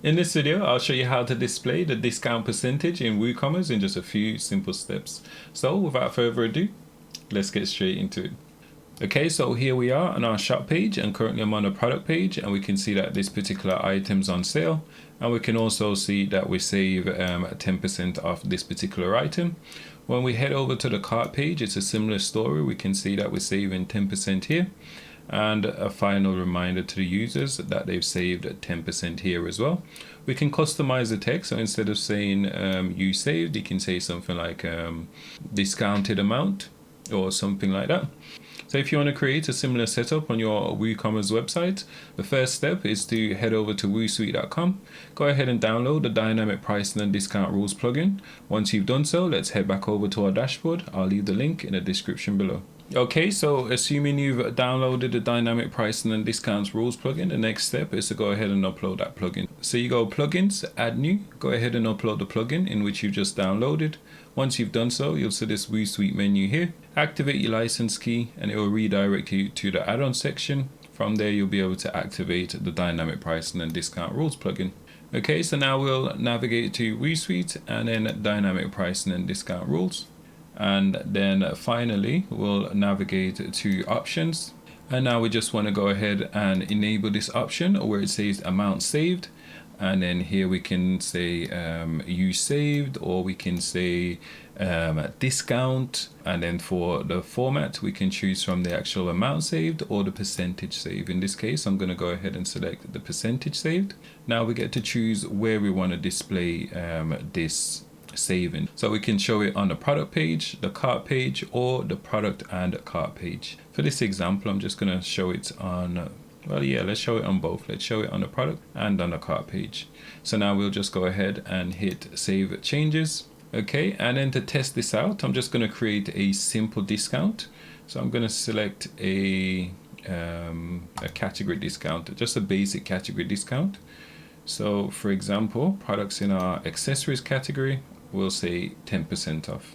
In this video, I'll show you how to display the discount percentage in Woocommerce in just a few simple steps. So without further ado, let's get straight into it. Okay, so here we are on our shop page, and currently I'm on the product page, and we can see that this particular item's on sale, and we can also see that we save 10% off this particular item. When we head over to the cart page, it's a similar story. We can see that we're saving 10% here, and a final reminder to the users that they've saved 10% here as well. We can customize the text, so instead of saying you saved, you can say something like discounted amount or something like that. So if you want to create a similar setup on your WooCommerce website, the first step is to head over to woosuite.com. Go ahead and download the dynamic pricing and discount rules plugin. Once you've done so, let's head back over to our dashboard. I'll leave the link in the description below. Okay, so assuming you've downloaded the dynamic pricing and discounts rules plugin, the next step is to go ahead and upload that plugin. So you go plugins, add new, go ahead and upload the plugin in which you've just downloaded. Once you've done so, you'll see this WooSuite menu here. Activate your license key and it will redirect you to the add-on section. From there, you'll be able to activate the dynamic pricing and discount rules plugin. Okay, so now we'll navigate to WooSuite and then dynamic pricing and discount rules. And then finally we'll navigate to options, and now we just want to go ahead and enable this option where it says amount saved, and then here we can say you saved, or we can say discount, and then for the format we can choose from the actual amount saved or the percentage saved. In this case, I'm going to go ahead and select the percentage saved. Now we get to choose where we want to display this saving. So we can show it on the product page, the cart page, or the product and cart page. For this example, I'm just going to show it on, well, yeah, let's show it on both. Let's show it on the product and on the cart page. So now we'll just go ahead and hit save changes. Okay, and then to test this out, I'm just going to create a simple discount. So I'm going to select a category discount, just a basic category discount. So for example, products in our accessories category, we'll say 10% off.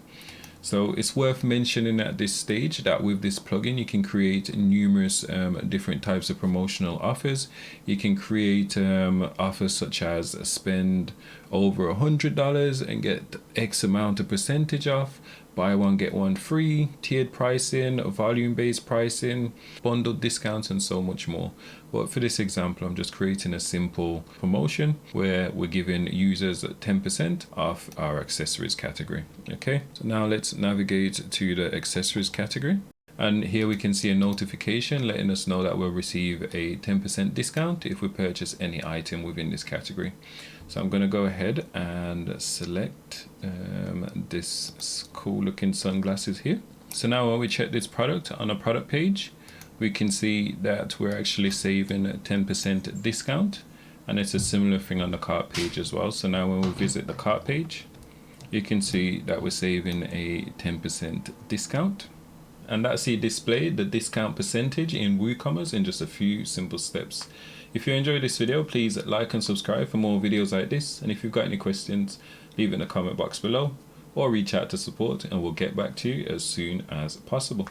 So it's worth mentioning at this stage that with this plugin, you can create numerous different types of promotional offers. You can create offers such as spend over $100 and get X amount of percentage off, buy one get one free, tiered pricing, volume-based pricing, bundled discounts, and so much more. But for this example, I'm just creating a simple promotion where we're giving users 10% off our accessories category. Okay, so now let's navigate to the accessories category. And here we can see a notification letting us know that we'll receive a 10% discount if we purchase any item within this category. So I'm going to go ahead and select this cool looking sunglasses here. So now when we check this product on a product page, we can see that we're actually saving a 10% discount, and it's a similar thing on the cart page as well. So now when we visit the cart page, you can see that we're saving a 10% discount. And that's the display, the discount percentage in WooCommerce in just a few simple steps. If you enjoyed this video, please like and subscribe for more videos like this. And if you've got any questions, leave it in the comment box below or reach out to support and we'll get back to you as soon as possible.